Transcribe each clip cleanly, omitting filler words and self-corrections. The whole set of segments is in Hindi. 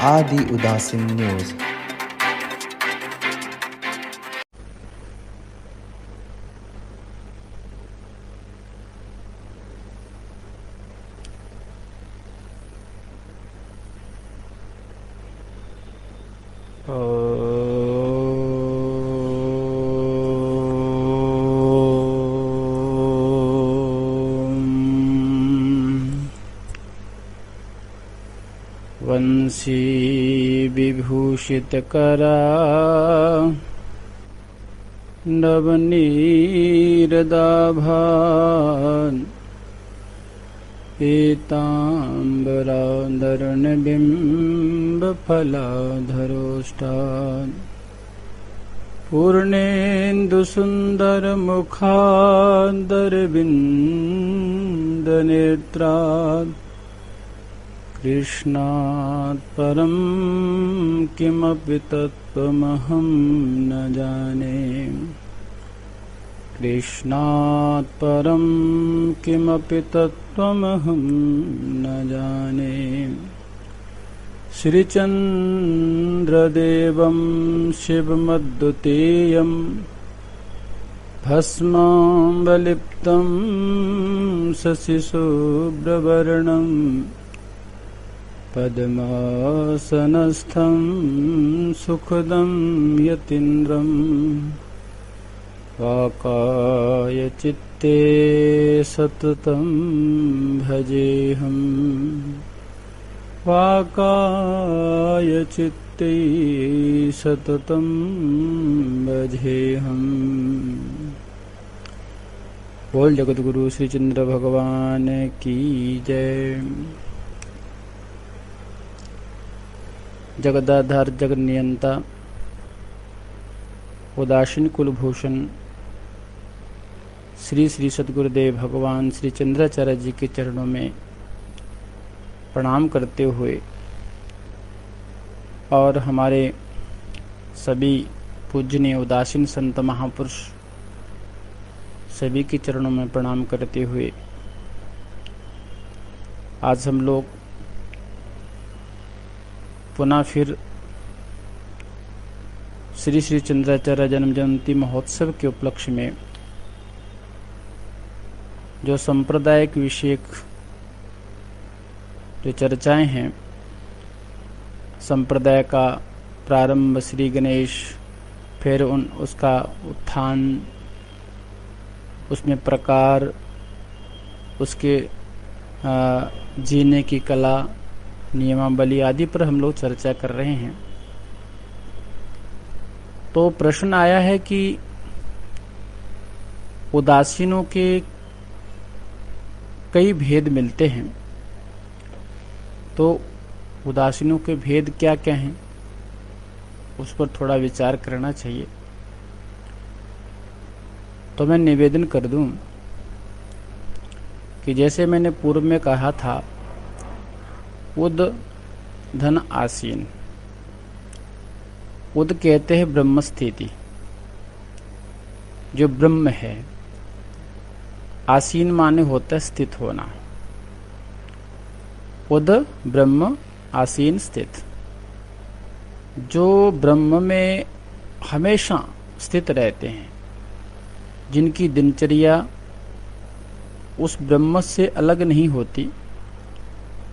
आदि उदासीन न्यूज। वंशी विभूषितकरा नवनीरदाभान् पीताम्बराधरणबिम्बफलाधरोष्टान् पूर्णेन्दुसुन्दरमुखादरविन्दनेत्रात् कृष्णात् परं किमपि तत्त्वमहं न जाने। कृष्णात् परं किमपि तत्त्वमहं न जाने। श्रीचन्द्रदेवं शिवमद्वितीयं भस्माम्बलिप्तं शशिशुभ्रवर्णं पद्मासनस्थं सुखदं यतीन्द्रं वाकायचित्ते सततं भजेऽहम्। वाकायचित्ते सततं भजेऽहम्। बोल जगद्गुरु श्री चंद्र भगवान की जय। जगदाधार जगत नियंता उदासीन कुलभूषण श्री श्री सद्गुरुदेव भगवान श्री चंद्राचार्य जी के चरणों में प्रणाम करते हुए और हमारे सभी पूजनीय उदासीन संत महापुरुष सभी के चरणों में प्रणाम करते हुए आज हम लोग पुनः फिर श्री श्री चंद्राचार्य जन्म जयंती महोत्सव के उपलक्ष्य में जो सांप्रदायिक विषयक जो चर्चाएं हैं, संप्रदाय का प्रारंभ श्री गणेश, फिर उसका उत्थान, उसमें प्रकार, उसके जीने की कला, नियमावली आदि पर हम लोग चर्चा कर रहे हैं। तो प्रश्न आया है कि उदासीनों के कई भेद मिलते हैं, तो उदासीनों के भेद क्या क्या हैं उस पर थोड़ा विचार करना चाहिए। तो मैं निवेदन कर दूं कि जैसे मैंने पूर्व में कहा था, उद धन आसीन। उद कहते हैं ब्रह्म स्थिति, जो ब्रह्म है। आसीन माने होता है स्थित होना। उद ब्रह्म, आसीन स्थित। जो ब्रह्म में हमेशा स्थित रहते हैं, जिनकी दिनचर्या उस ब्रह्म से अलग नहीं होती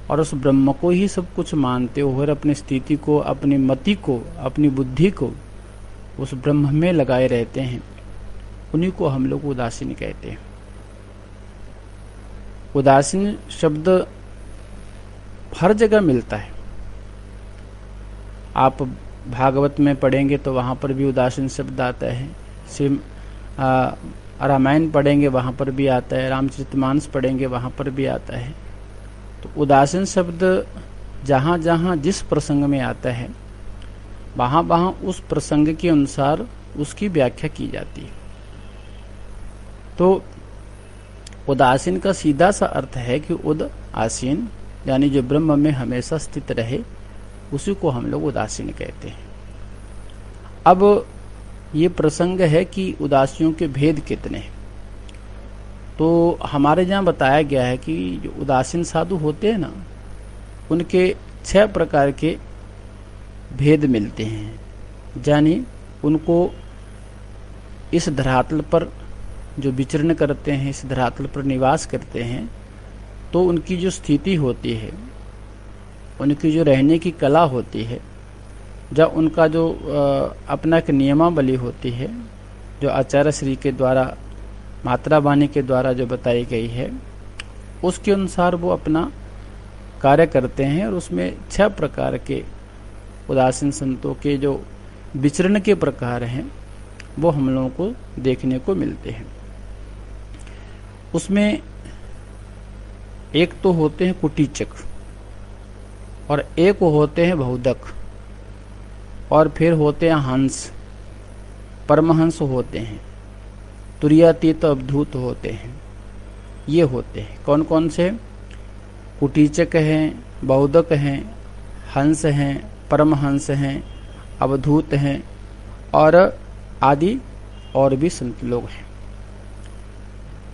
और उस ब्रह्म को ही सब कुछ मानते हो और अपनी स्थिति को, अपनी मति को, अपनी बुद्धि को उस ब्रह्म में लगाए रहते हैं, उन्हीं को हम लोग उदासीन कहते हैं। उदासीन शब्द हर जगह मिलता है। आप भागवत में पढ़ेंगे तो वहाँ पर भी उदासीन शब्द आता है। रामायण पढ़ेंगे वहाँ पर भी आता है। रामचरितमानस पढ़ेंगे वहाँ पर भी आता है। तो उदासीन शब्द जहाँ जहाँ जिस प्रसंग में आता है, वहाँ वहाँ उस प्रसंग के अनुसार उसकी व्याख्या की जाती है। तो उदासीन का सीधा सा अर्थ है कि उद आसीन, यानी जो ब्रह्म में हमेशा स्थित रहे, उसी को हम लोग उदासीन कहते हैं। अब ये प्रसंग है कि उदासियों के भेद कितने हैं। तो हमारे यहाँ बताया गया है कि जो उदासीन साधु होते हैं ना, उनके 6 प्रकार के भेद मिलते हैं, यानी उनको इस धरातल पर जो विचरण करते हैं, इस धरातल पर निवास करते हैं, तो उनकी जो स्थिति होती है, उनकी जो रहने की कला होती है, या उनका जो अपना एक नियमावली होती है, जो आचार्य श्री के द्वारा, मात्रा वाणी के द्वारा जो बताई गई है, उसके अनुसार वो अपना कार्य करते हैं। और उसमें 6 प्रकार के उदासीन संतों के जो विचरण के प्रकार हैं वो हम लोगों को देखने को मिलते हैं। उसमें एक तो होते हैं कुटीचक, और एक होते हैं बहुदक, और फिर होते हैं हंस, परमहंस होते हैं, तुरीयातीत अवधूत होते हैं। ये होते हैं कौन कौन से? कुटीचक हैं, बहुदक हैं, हंस हैं, परमहंस हैं, अवधूत हैं, और आदि और भी संत लोग हैं।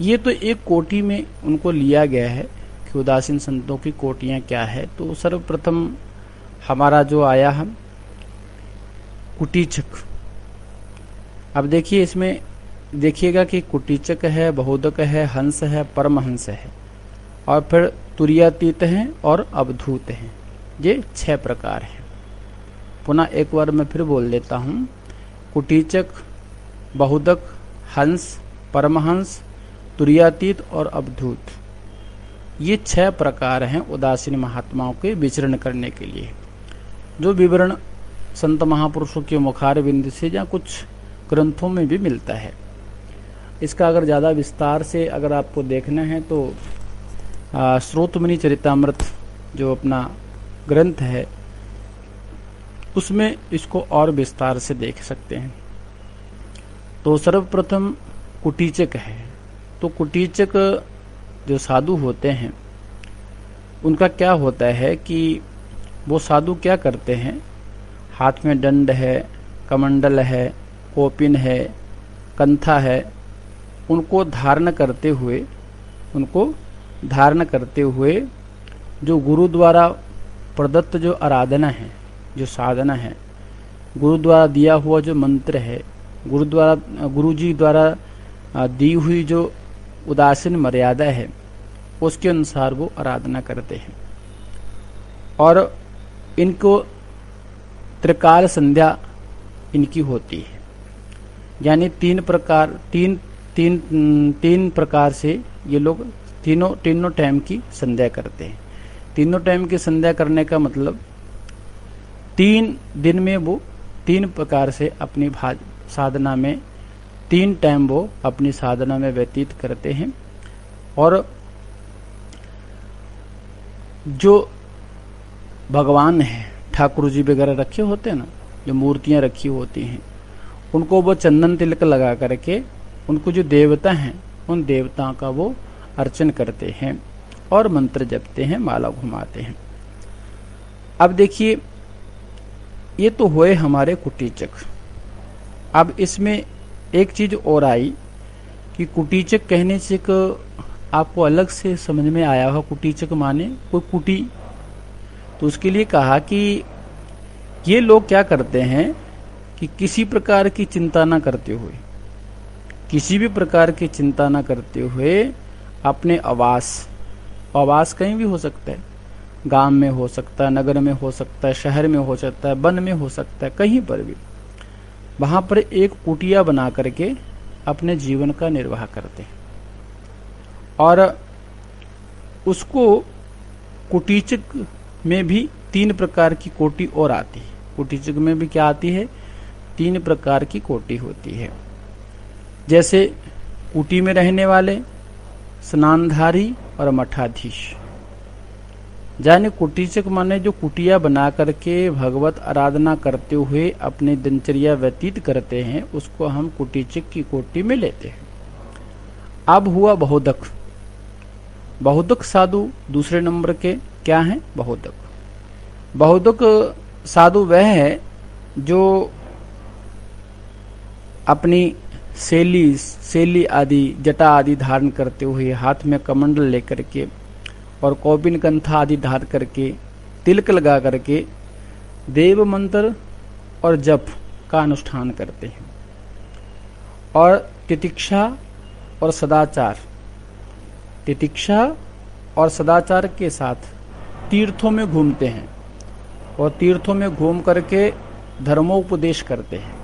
ये तो एक कोटि में उनको लिया गया है कि उदासीन संतों की कोटियां क्या है। तो सर्वप्रथम हमारा जो आया है कुटीचक। अब देखिए, इसमें देखिएगा कि कुटीचक है, बहुदक है, हंस है, परमहंस है, और फिर तुरीयातीत हैं और अवधूत हैं। ये 6 प्रकार हैं। पुनः एक बार मैं फिर बोल देता हूँ। कुटीचक, बहुदक, हंस, परमहंस, तुरीयातीत और अवधूत, ये 6 प्रकार हैं उदासीन महात्माओं के विचरण करने के लिए, जो विवरण संत महापुरुषों के मुखार बिंद से या कुछ ग्रंथों में भी मिलता है। इसका अगर ज़्यादा विस्तार से अगर आपको देखना है तो स्रोतमुनि चरितामृत जो अपना ग्रंथ है, उसमें इसको और विस्तार से देख सकते हैं। तो सर्वप्रथम कुटीचक है। तो कुटीचक जो साधु होते हैं, उनका क्या होता है कि वो साधु क्या करते हैं, हाथ में दंड है, कमंडल है, कोपिन है, कंथा है, उनको धारण करते हुए जो गुरु द्वारा प्रदत्त जो आराधना है, जो साधना है, गुरु द्वारा दिया हुआ जो मंत्र है, गुरु जी द्वारा दी हुई जो उदासीन मर्यादा है, उसके अनुसार वो आराधना करते हैं। और इनको त्रिकाल संध्या इनकी होती है, यानी 3 प्रकार से ये लोग तीनों टाइम की संध्या करते हैं। तीनों टाइम की संध्या करने का मतलब 3 दिन में वो 3 प्रकार से अपनी साधना में 3 टाइम वो अपनी साधना में व्यतीत करते हैं। और जो भगवान है, ठाकुर जी वगैरह रखे होते हैं ना, जो मूर्तियां रखी होती हैं, उनको वो चंदन तिलक लगा करके उनको जो देवता हैं, उन देवताओं का वो अर्चन करते हैं और मंत्र जपते हैं, माला घुमाते हैं। अब देखिए, ये तो हुए हमारे कुटीचक। अब इसमें एक चीज और आई कि कुटीचक कहने से आपको अलग से समझ में आया होगा, कुटीचक माने कोई कुटी। तो उसके लिए कहा कि ये लोग क्या करते हैं कि किसी प्रकार की चिंता ना करते हुए अपने आवास कहीं भी हो सकता है, गांव में हो सकता है, नगर में हो सकता है, शहर में हो सकता है, वन में हो सकता है, कहीं पर भी, वहां पर एक कुटिया बना करके अपने जीवन का निर्वाह करते हैं। और उसको कुटीचक में भी 3 प्रकार की कोटि और आती है। कुटीचक में भी क्या आती है? 3 प्रकार की कोटि होती है। जैसे कुटी में रहने वाले, स्नानधारी और मठाधीश। यानी कुटीचक माने जो कुटिया बना करके भगवत आराधना करते हुए अपनी दिनचर्या व्यतीत करते हैं, उसको हम कुटीचक की कोटि में लेते हैं। अब हुआ बहुदक। बहुदक साधु दूसरे नंबर के क्या हैं? बहुदक साधु वह है जो अपनी शैली आदि, जटा आदि धारण करते हुए, हाथ में कमंडल लेकर के और कौपिन कंथा आदि धारण करके, तिलक लगा करके देव मंत्र और जप का अनुष्ठान करते हैं, और तितिक्षा और सदाचार, तितिक्षा और सदाचार के साथ तीर्थों में घूमते हैं, और तीर्थों में घूम करके धर्मोपदेश करते हैं,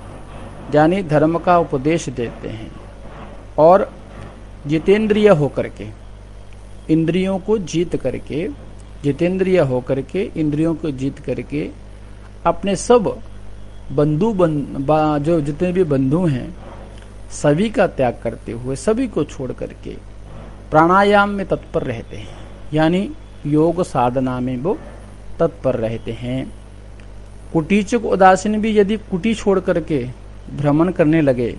यानी धर्म का उपदेश देते हैं, और जितेंद्रिय होकर के, इंद्रियों को जीत करके, जितेंद्रिय होकर के इंद्रियों को जीत करके अपने सब जो जितने भी बंधु हैं सभी का त्याग करते हुए, सभी को छोड़ करके प्राणायाम में तत्पर रहते हैं, यानी योग साधना में वो तत्पर रहते हैं। कुटीचक उदासीन भी यदि कुटी छोड़ करके भ्रमण करने लगे,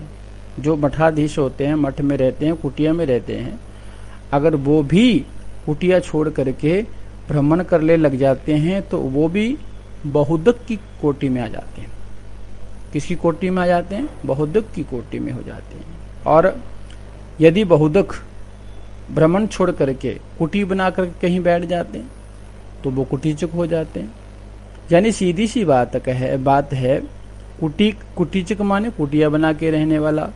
जो मठाधीश होते हैं, मठ में रहते हैं, कुटिया में रहते हैं, अगर वो भी कुटिया छोड़ करके भ्रमण करने लग जाते हैं तो वो भी बहुदक की कोटि में आ जाते हैं। किसकी कोटि में आ जाते हैं? बहुदक की कोटि में हो जाते हैं। और यदि बहुदक भ्रमण छोड़ करके कुटी बनाकर कहीं बैठ जाते हैं तो वो कुटीचक हो जाते हैं। यानी सीधी सी बात है, कुटीचक माने कुटिया बना के रहने वाला,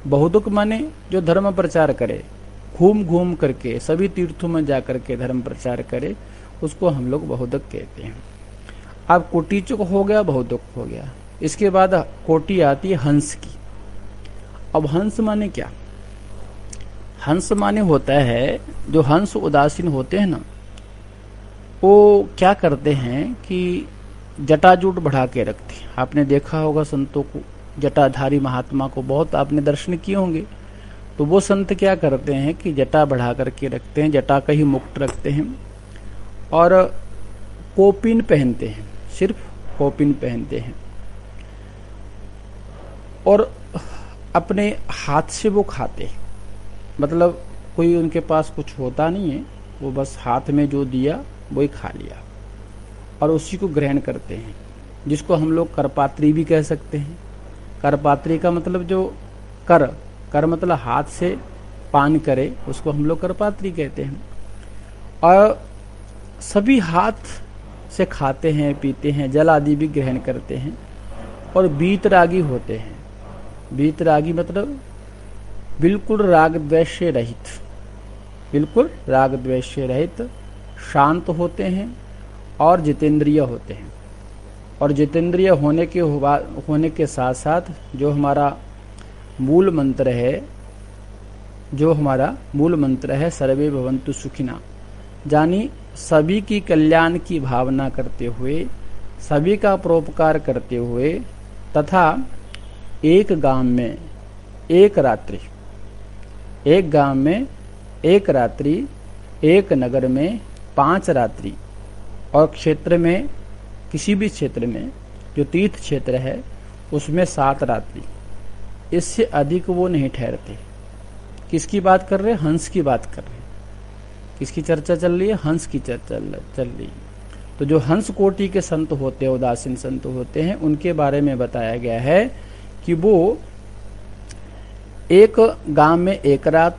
बहुदक माने जो धर्म प्रचार करे, घूम घूम करके सभी तीर्थों में जा करके धर्म प्रचार करे, उसको हम लोग बहुदक कहते हैं। अब कुटीचक हो गया, बहुदक हो गया, इसके बाद कोटि आती है हंस की। अब हंस माने क्या? हंस माने होता है, जो हंस उदासीन होते हैं ना, वो क्या करते हैं कि जटाजूट बढ़ा के रखते हैं। आपने देखा होगा संतों को, जटाधारी महात्मा को बहुत आपने दर्शन किए होंगे। तो वो संत क्या करते हैं कि जटा बढ़ा करके रखते हैं, जटा का ही मुकुट रखते हैं, और कोपिन पहनते हैं, सिर्फ कोपिन पहनते हैं, और अपने हाथ से वो खाते हैं। मतलब कोई उनके पास कुछ होता नहीं है, वो बस हाथ में जो दिया वही खा लिया, और उसी को ग्रहण करते हैं, जिसको हम लोग करपात्री भी कह सकते हैं। करपात्री का मतलब जो कर मतलब हाथ से पान करे, उसको हम लोग करपात्री कहते हैं। और सभी हाथ से खाते हैं, पीते हैं, जल आदि भी ग्रहण करते हैं, और बीतरागी होते हैं। बीतरागी मतलब बिल्कुल राग द्वेष से रहित, बिल्कुल राग द्वेष से रहित, शांत होते हैं और जितेंद्रिय होते हैं। और जितेंद्रिय होने के साथ साथ जो हमारा मूल मंत्र है, सर्वे भवन्तु सुखिना, यानी सभी की कल्याण की भावना करते हुए, सभी का परोपकार करते हुए, तथा एक गांव में एक रात्रि, एक गांव में एक रात्रि, एक नगर में 5 रात्रि, और क्षेत्र में, किसी भी क्षेत्र में जो तीर्थ क्षेत्र है उसमें 7 रात्रि, इससे अधिक वो नहीं ठहरते। किसकी बात कर रहे हैं? हंस की बात कर रहे हैं। किसकी चर्चा चल रही है? हंस की चर्चा चल रही है। तो जो हंस कोटि के संत होते हैं, उदासीन संत होते हैं, उनके बारे में बताया गया है कि वो एक गांव में 1 रात,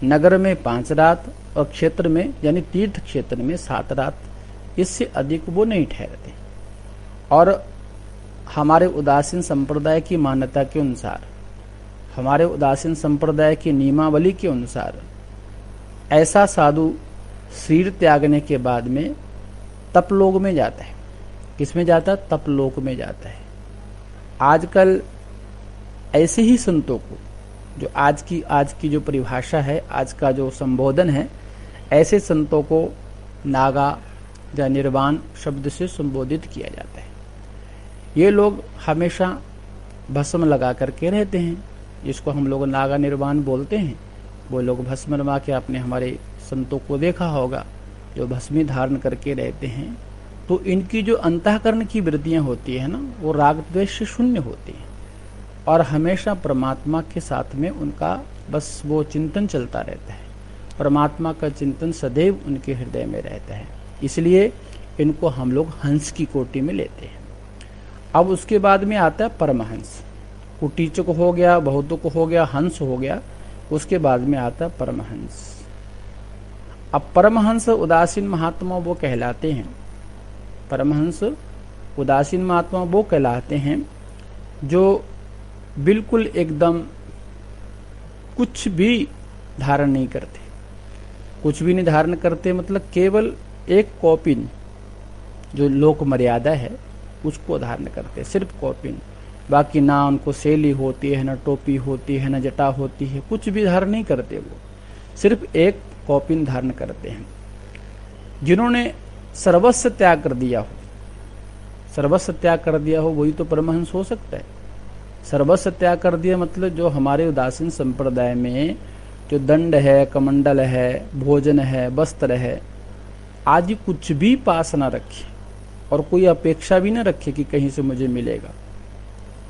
नगर में 5 रात, और क्षेत्र में यानी तीर्थ क्षेत्र में 7 रात, इससे अधिक वो नहीं ठहरते। और हमारे उदासीन संप्रदाय की मान्यता के अनुसार, हमारे उदासीन संप्रदाय की नियमावली के अनुसार, ऐसा साधु शरीर त्यागने के बाद में तपलोक में जाता है। किसमें जाता है? तपलोक में जाता है। आजकल ऐसे ही संतों को, जो आज की जो परिभाषा है, आज का जो संबोधन है, ऐसे संतों को नागा या निर्वाण शब्द से संबोधित किया जाता है। ये लोग हमेशा भस्म लगा करके रहते हैं, जिसको हम लोग नागा निर्वाण बोलते हैं। वो लोग भस्म लगा के, आपने हमारे संतों को देखा होगा जो भस्मी धारण करके रहते हैं, तो इनकी जो अंतःकरण की वृत्तियां होती है ना, वो राग द्वेष से शून्य होती हैं, और हमेशा परमात्मा के साथ में उनका बस वो चिंतन चलता रहता है। परमात्मा का चिंतन सदैव उनके हृदय में रहता है, इसलिए इनको हम लोग हंस की कोटि में लेते हैं। अब उसके बाद में आता है परमहंस। कुटीचक हो गया, बहुतक हो गया, हंस हो गया, उसके बाद में आता है परमहंस। अब परमहंस उदासीन महात्मा वो कहलाते हैं। परमहंस उदासीन महात्मा वो कहलाते हैं जो बिल्कुल एकदम कुछ भी धारण नहीं करते। कुछ भी नहीं धारण करते मतलब केवल एक कौपिन जो लोक मर्यादा है उसको धारण करते, सिर्फ कौपिन। बाकी ना उनको शैली होती है, ना टोपी होती है, ना जटा होती है, कुछ भी धारण नहीं करते। वो सिर्फ एक कौपिन धारण करते हैं। जिन्होंने सर्वस्व त्याग कर दिया हो, सर्वस्व त्याग कर दिया हो वही तो परमहंस हो सकता है। सर्वस्व त्याग कर दिया मतलब जो हमारे उदासीन संप्रदाय में जो दंड है, कमंडल है, भोजन है, वस्त्र है आदि कुछ भी पास ना रखे और कोई अपेक्षा भी ना रखे कि कहीं से मुझे मिलेगा।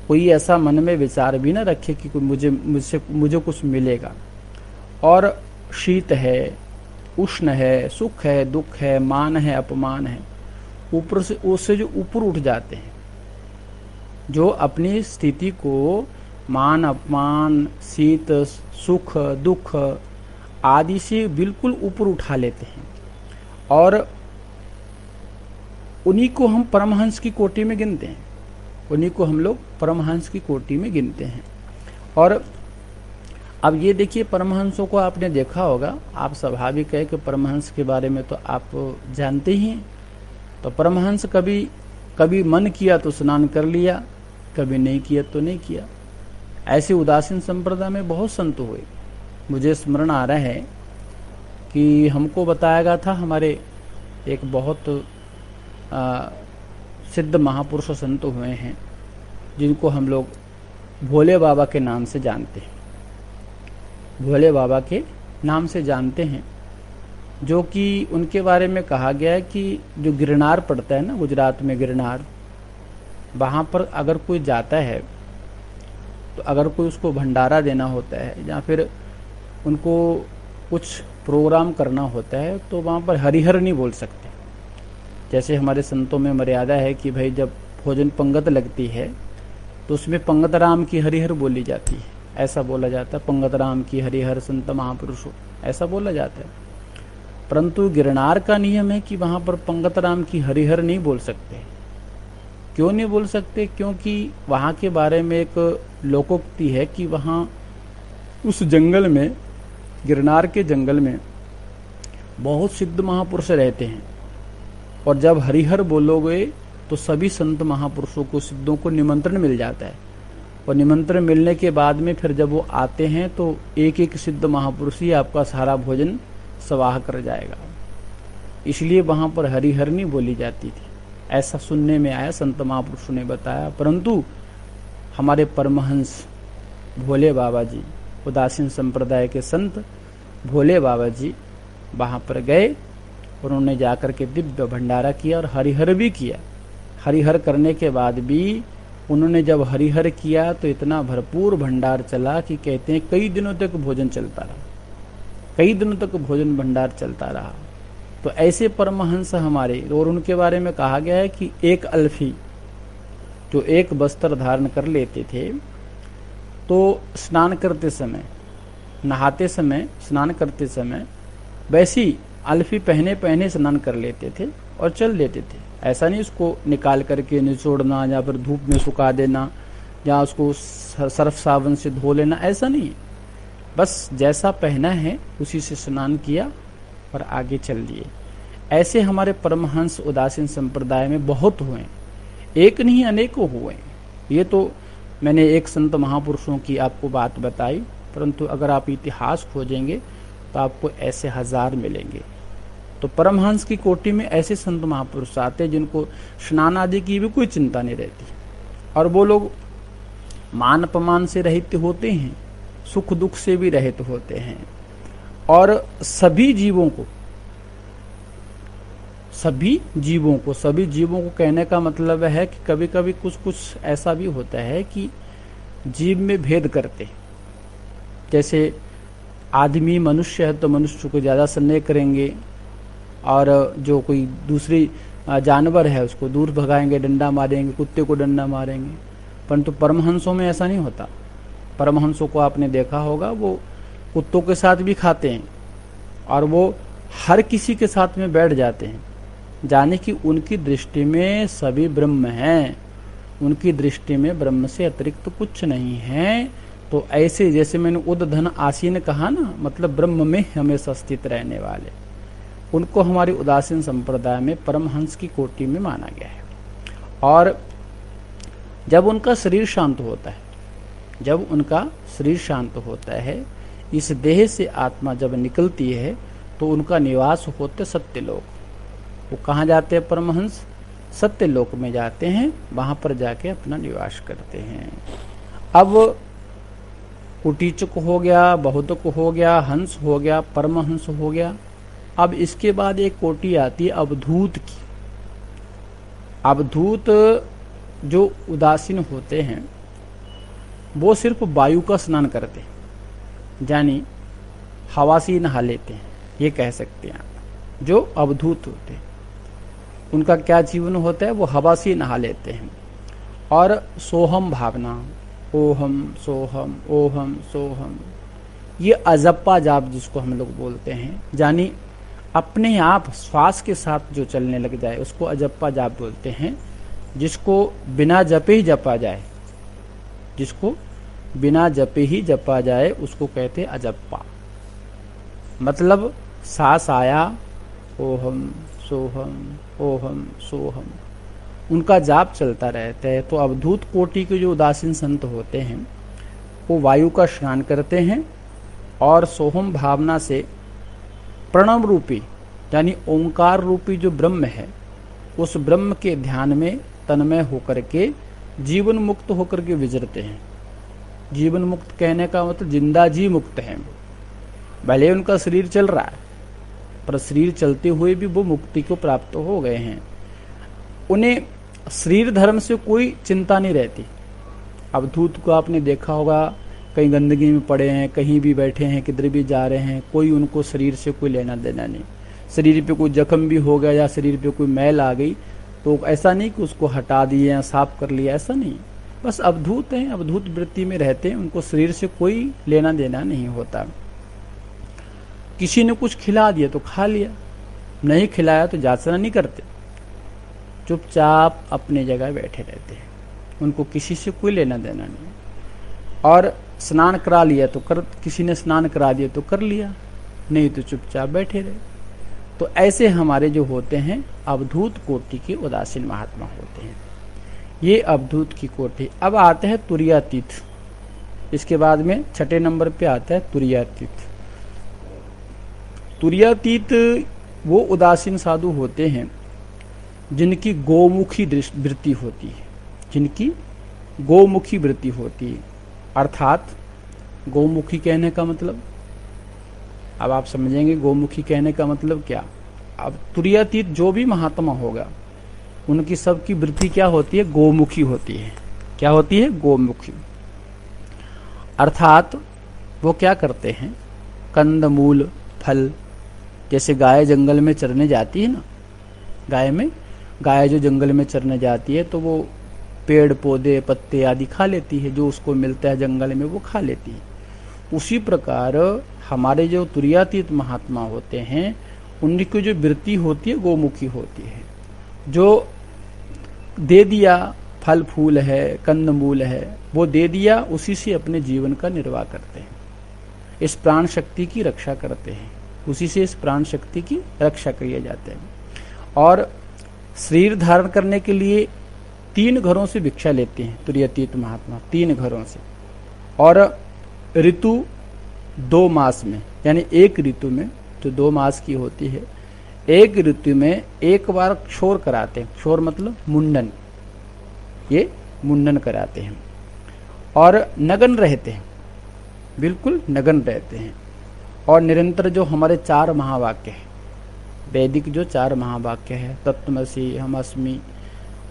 कोई ऐसा मन में विचार भी ना रखे कि मुझे कुछ मिलेगा। और शीत है, उष्ण है, सुख है, दुख है, मान है, अपमान है, ऊपर से उससे जो ऊपर उठ जाते हैं, जो अपनी स्थिति को मान, अपमान, शीत, सुख, दुख आदि से बिल्कुल ऊपर उठा लेते हैं और उन्हीं को हम परमहंस की कोटि में गिनते हैं। उन्हीं को हम लोग परमहंस की कोटि में गिनते हैं। और अब ये देखिए, परमहंसों को आपने देखा होगा, आप स्वाभाविक है कि परमहंस के बारे में तो आप जानते ही हैं। तो परमहंस कभी मन किया तो स्नान कर लिया, कभी नहीं किया तो नहीं किया। ऐसे उदासीन संप्रदाय में बहुत संत हुए। मुझे स्मरण आ रहा है कि हमको बताया गया था, हमारे एक बहुत सिद्ध महापुरुष संत हुए हैं जिनको हम लोग भोले बाबा के नाम से जानते हैं। भोले बाबा के नाम से जानते हैं, जो कि उनके बारे में कहा गया है कि जो गिरनार पड़ता है ना, गुजरात में गिरनार, वहाँ पर अगर कोई जाता है तो अगर कोई उसको भंडारा देना होता है या फिर उनको कुछ प्रोग्राम करना होता है तो वहाँ पर हरिहर नहीं बोल सकते। जैसे हमारे संतों में मर्यादा है कि भाई जब भोजन पंगत लगती है तो उसमें पंगत राम की हरिहर बोली जाती है, ऐसा बोला जाता है, पंगत राम की हरिहर संत महापुरुषों, ऐसा बोला जाता है। परंतु गिरनार का नियम है कि वहाँ पर पंगत राम की हरिहर नहीं बोल सकते। क्यों नहीं बोल सकते? क्योंकि वहाँ के बारे में एक लोकोक्ति है कि वहाँ उस जंगल में, गिरनार के जंगल में बहुत सिद्ध महापुरुष रहते हैं और जब हरिहर बोलोगे तो सभी संत महापुरुषों को, सिद्धों को निमंत्रण मिल जाता है। और निमंत्रण मिलने के बाद में फिर जब वो आते हैं तो एक एक सिद्ध महापुरुष ही आपका सारा भोजन स्वाह कर जाएगा। इसलिए वहाँ पर हरिहर नहीं बोली जाती थी, ऐसा सुनने में आया, संत महापुरुषों ने बताया। परंतु हमारे परमहंस भोले बाबा जी, उदासीन संप्रदाय के संत भोले बाबा जी वहाँ पर गए, उन्होंने जाकर के दिव्य भंडारा किया और हरिहर भी किया। हरिहर करने के बाद भी उन्होंने जब हरिहर किया तो इतना भरपूर भंडार चला कि कहते हैं कई दिनों तक भोजन चलता रहा, कई दिनों तक भोजन भंडार चलता रहा। तो ऐसे परमहंस हमारे, और उनके बारे में कहा गया है कि एक अल्फी जो एक वस्त्र धारण कर लेते थे तो स्नान करते समय, नहाते समय, स्नान करते समय वैसी अल्फी पहने स्नान कर लेते थे और चल लेते थे। ऐसा नहीं उसको निकाल करके निचोड़ना या फिर धूप में सुखा देना या उसको सर्फ साबुन से धो लेना, ऐसा नहीं है। बस जैसा पहना है उसी से स्नान किया और आगे चल दिए। ऐसे हमारे परमहंस उदासीन संप्रदाय में बहुत हुए, एक नहीं अनेकों हुए। ये तो मैंने एक संत महापुरुषों की आपको बात बताई, परंतु अगर आप इतिहास खोजेंगे तो आपको ऐसे हजार मिलेंगे। तो परमहंस की कोटि में ऐसे संत महापुरुष आते हैं जिनको स्नान आदि की भी कोई चिंता नहीं रहती और वो लोग मान अपमान से रहित होते हैं, सुख दुख से भी रहित होते हैं और सभी जीवों को कहने का मतलब है कि कभी कभी कुछ ऐसा भी होता है कि जीव में भेद करते। जैसे आदमी मनुष्य है तो मनुष्य को ज़्यादा स्नेह करेंगे और जो कोई दूसरी जानवर है उसको दूर भगाएंगे, डंडा मारेंगे, कुत्ते को डंडा मारेंगे। परंतु परमहंसों में ऐसा नहीं होता। परमहंसों को आपने देखा होगा, वो कुत्तों के साथ भी खाते हैं और वो हर किसी के साथ में बैठ जाते हैं। जाने कि उनकी दृष्टि में सभी ब्रह्म हैं, उनकी दृष्टि में ब्रह्म से अतिरिक्त तो कुछ नहीं है। तो ऐसे जैसे मैंने उद धन आसीन कहा ना, मतलब ब्रह्म में हमेशा स्थित रहने वाले, उनको हमारी उदासीन संप्रदाय में परमहंस की कोटि में माना गया है। और जब उनका शरीर शांत होता है, जब उनका शरीर शांत होता है, इस देह से आत्मा जब निकलती है, तो उनका निवास होते सत्यलोक। वो कहाँ जाते हैं परमहंस? सत्यलोक में जाते हैं, वहां पर जाके अपना निवास करते हैं। अब कुटीचक हो गया, बहुतक हो गया, हंस हो गया, परमहंस हो गया। अब इसके बाद एक कोटि आती है अवधूत की। अवधूत जो उदासीन होते हैं वो सिर्फ वायु का स्नान करते हैं, यानी हवा से ही नहा लेते हैं, ये कह सकते हैं आप। जो अवधूत होते हैं उनका क्या जीवन होता है? वो हवा से ही नहा लेते हैं। और सोहम भावना, ओहम सोहम ओहम सोहम, ये अजप्पा जाप जिसको हम लोग बोलते हैं, यानी अपने आप श्वास के साथ जो चलने लग जाए उसको अजप्पा जाप बोलते हैं। जिसको बिना जपे ही जपा जाए, जिसको बिना जपे ही जपा जाए उसको कहते हैं अजप्पा। मतलब सांस आया, ओहम सोहम ओहम सोहम, उनका जाप चलता रहता है। तो अवधूत कोटि के जो उदासीन संत होते हैं वो वायु का स्नान करते हैं और सोहम भावना से प्रणव रूपी यानी ओंकार रूपी जो ब्रह्म है, उस ब्रह्म के ध्यान में तन्मय होकर के जीवन मुक्त होकर के विचरते हैं। जीवन मुक्त कहने का मतलब जिंदा जी मुक्त है। भले उनका शरीर चल रहा है, पर शरीर चलते हुए भी वो मुक्ति को प्राप्त हो गए हैं। उन्हें शरीर धर्म से कोई चिंता नहीं रहती। अवधूत को आपने देखा होगा, कहीं गंदगी में पड़े हैं, कहीं भी बैठे हैं, किधर भी जा रहे हैं, कोई उनको शरीर से कोई लेना देना नहीं। शरीर पे कोई जख्म भी हो गया या शरीर पे कोई मैल आ गई तो ऐसा नहीं कि उसको हटा दिए या साफ कर लिया, ऐसा नहीं। बस अवधूत हैं, अवधूत वृत्ति में रहते हैं, उनको शरीर से कोई लेना देना नहीं होता। किसी ने कुछ खिला दिया तो खा लिया, नहीं खिलाया तो याचना नहीं करते, चुपचाप अपनी जगह बैठे रहते हैं, उनको किसी से कोई लेना देना नहीं। और स्नान करा लिया तो किसी ने स्नान करा दिया तो कर लिया, नहीं तो चुपचाप बैठे रहे। तो ऐसे हमारे जो होते हैं अवधूत कोटि के उदासीन महात्मा होते हैं, ये अवधूत की कोटि। अब आते हैं तुरीयातीत, इसके बाद में छठे नंबर पे आता है तुरीयातीत। तुरीयातीत वो उदासीन साधु होते हैं जिनकी गोमुखी वृत्ति होती है, जिनकी गोमुखी वृत्ति होती है। अर्थात गोमुखी कहने का मतलब, अब आप समझेंगे गोमुखी कहने का मतलब क्या। अब तुरीयातीत जो भी महात्मा होगा उनकी सबकी वृत्ति क्या होती है? गोमुखी होती है। क्या होती है? गोमुखी। अर्थात वो क्या करते हैं? कंद मूल फल, जैसे गाय जंगल में चरने जाती है ना, गाय जो जंगल में चरने जाती है तो वो पेड़ पौधे पत्ते आदि खा लेती है, जो उसको मिलता है जंगल में वो खा लेती है। उसी प्रकार हमारे जो तुरीयातीत महात्मा होते हैं उनकी जो वृत्ति होती है गोमुखी होती है। जो दे दिया, फल फूल है, कंद मूल है, वो दे दिया, उसी से अपने जीवन का निर्वाह करते हैं, इस प्राण शक्ति की रक्षा करते हैं, उसी से इस प्राण शक्ति की रक्षा किए जाते हैं। और शरीर धारण करने के लिए 3 घरों से भिक्षा लेते हैं तुरीयातीत महात्मा, 3 घरों से। और ऋतु 2 मास में, यानी एक ऋतु में जो 2 मास की होती है, एक ऋतु में एक बार क्षौर कराते हैं। क्षौर मतलब मुंडन, ये मुंडन कराते हैं। और नग्न रहते हैं, बिल्कुल नग्न रहते हैं। और निरंतर जो हमारे 4 महावाक्य हैं, वैदिक जो 4 महावाक्य है, तत्त्वमसि, हम अस्मि,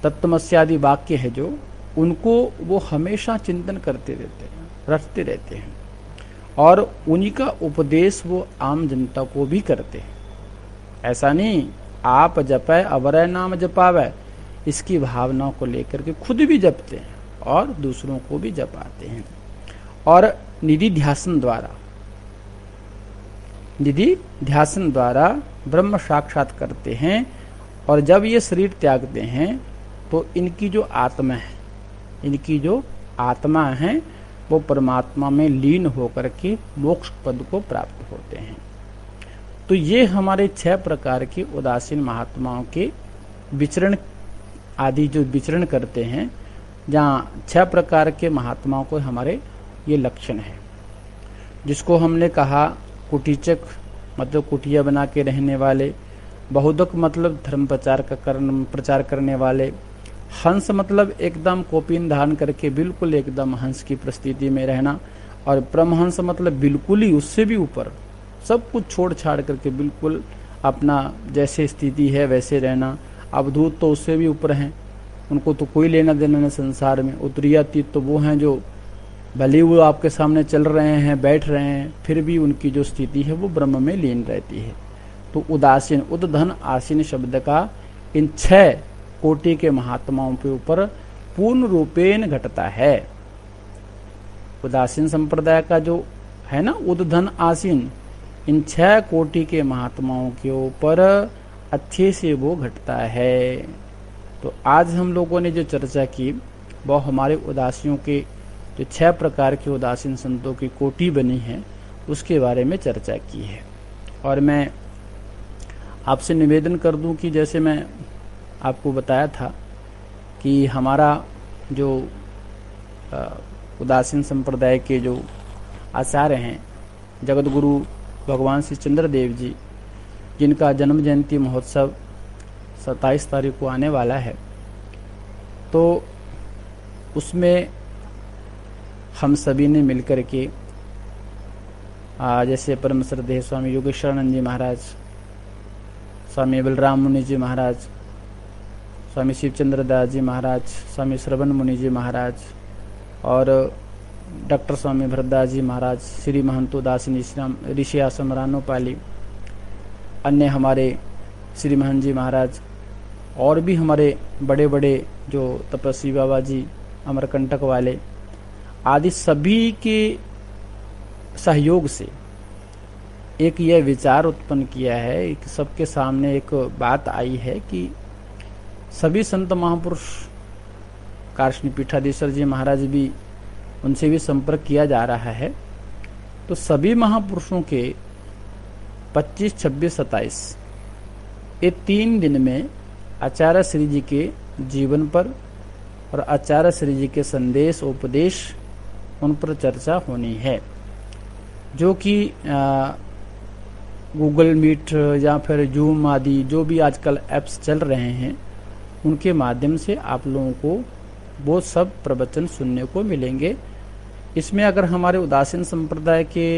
तत्त्वमस्यादि वाक्य है जो, उनको वो हमेशा चिंतन करते रहते हैं, रटते रहते हैं। और उन्हीं का उपदेश वो आम जनता को भी करते हैं। ऐसा नहीं आप जपे अवरय नाम जपावे, इसकी भावना को लेकर के खुद भी जपते हैं और दूसरों को भी जपाते हैं। और निधि ध्यासन द्वारा ब्रह्म साक्षात करते हैं और जब ये शरीर त्यागते हैं तो इनकी जो आत्मा है वो परमात्मा में लीन होकर के मोक्ष पद को प्राप्त होते हैं। तो ये हमारे 6 प्रकार के उदासीन महात्माओं के विचरण आदि जो विचरण करते हैं, जहाँ 6 प्रकार के महात्माओं को हमारे ये लक्षण है, जिसको हमने कहा कुटीचक मतलब कुटिया बना के रहने वाले, बहुदक मतलब धर्म प्रचार करने वाले, हंस मतलब एकदम कोपीन धारण करके बिल्कुल एकदम हंस की परिस्थिति में रहना, और परमहंस मतलब बिल्कुल ही उससे भी ऊपर सब कुछ छोड़ छाड़ करके बिल्कुल अपना जैसे स्थिति है वैसे रहना। अवधूत तो उससे भी ऊपर हैं, उनको तो कोई लेना देना नहीं संसार में। उत्तरीयातीत तो वो हैं जो भले वो आपके सामने चल रहे हैं, बैठ रहे हैं, फिर भी उनकी जो स्थिति है वो ब्रह्म में लीन रहती है। तो उदासीन, उद्धन आसीन शब्द का इन 6 कोटि के महात्माओं के ऊपर पूर्ण रूपेण घटता है। उदासीन संप्रदाय का जो है ना उद्धन आसीन, इन 6 कोटि के महात्माओं के ऊपर अच्छे से वो घटता है। तो आज हम लोगों ने जो चर्चा की वो हमारे उदासियों के जो 6 प्रकार के उदासीन संतों की कोटि बनी है उसके बारे में चर्चा की है। और मैं आपसे निवेदन कर दूं कि जैसे मैं आपको बताया था कि हमारा जो उदासीन संप्रदाय के जो आचार्य हैं जगत गुरु भगवान श्री चंद्रदेव जी, जिनका जन्म जयंती महोत्सव 27 तारीख को आने वाला है, तो उसमें हम सभी ने मिलकर के जैसे परम श्रद्धेय स्वामी योगेश्वरानंद जी महाराज, स्वामी बलराम मुनि जी महाराज, स्वामी शिवचंद्र दास जी महाराज, स्वामी श्रवण मुनि जी महाराज और डॉक्टर स्वामी भरतदास जी महाराज, श्री महंतो दासिनी ऋषि आश्रम रानोपाली, अन्य हमारे श्री महंत जी महाराज और भी हमारे बड़े बड़े जो तपस्वी बाबा जी अमरकंटक वाले आदि सभी के सहयोग से एक यह विचार उत्पन्न किया है, कि सबके सामने एक बात आई है कि सभी संत महापुरुष, काशनी पीठाधीश्वर जी महाराज भी, उनसे भी संपर्क किया जा रहा है। तो सभी महापुरुषों के 25, 26, 27 ये 3 दिन में आचार्य श्री जी के जीवन पर और आचार्य श्री जी के संदेश उपदेश उन पर चर्चा होनी है, जो कि गूगल मीट या फिर जूम आदि जो भी आजकल ऐप्स चल रहे हैं उनके माध्यम से आप लोगों को वो सब प्रवचन सुनने को मिलेंगे। इसमें अगर हमारे उदासीन संप्रदाय के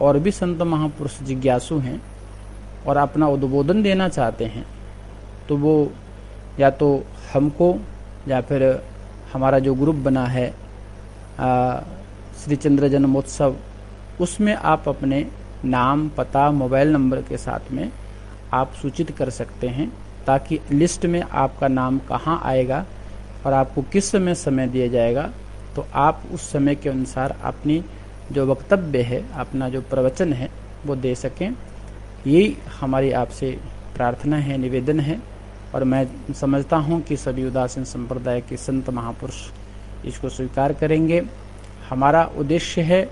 और भी संत महापुरुष जिज्ञासु हैं और अपना उद्बोधन देना चाहते हैं तो वो या तो हमको या फिर हमारा जो ग्रुप बना है श्री चंद्र जन्मोत्सव, उसमें आप अपने नाम, पता, मोबाइल नंबर के साथ में आप सूचित कर सकते हैं, ताकि लिस्ट में आपका नाम कहाँ आएगा और आपको किस समय दिया जाएगा, तो आप उस समय के अनुसार अपनी जो वक्तव्य है, अपना जो प्रवचन है वो दे सकें। यही हमारी आपसे प्रार्थना है, निवेदन है। और मैं समझता हूँ कि सभी उदासीन संप्रदाय के संत महापुरुष इसको स्वीकार करेंगे। हमारा उद्देश्य है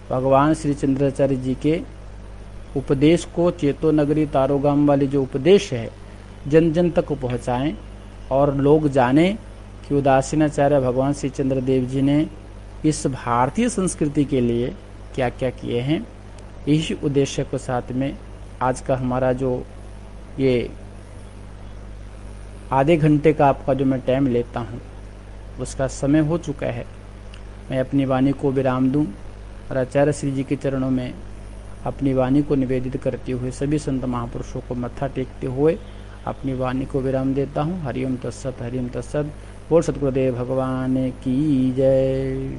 भगवान श्री चंद्राचार्य जी के उपदेश को, चेतो नगरी तारोगाम वाले जो उपदेश है, जन जन तक पहुँचाएँ और लोग जानें कि उदासीनाचार्य भगवान श्री चंद्रदेव जी ने इस भारतीय संस्कृति के लिए क्या क्या किए हैं। इसी उद्देश्य के साथ में आज का हमारा जो ये आधे घंटे का आपका जो मैं टाइम लेता हूँ उसका समय हो चुका है। मैं अपनी वाणी को विराम दूं और आचार्य श्री जी के चरणों में अपनी वाणी को निवेदित करते हुए सभी संत महापुरुषों को मत्था टेकते हुए अपनी वाणी को विराम देता हूँ। हरिओम तत्सत, हरिओम तत्सत। बोल सतगुरुदेव भगवान की जय।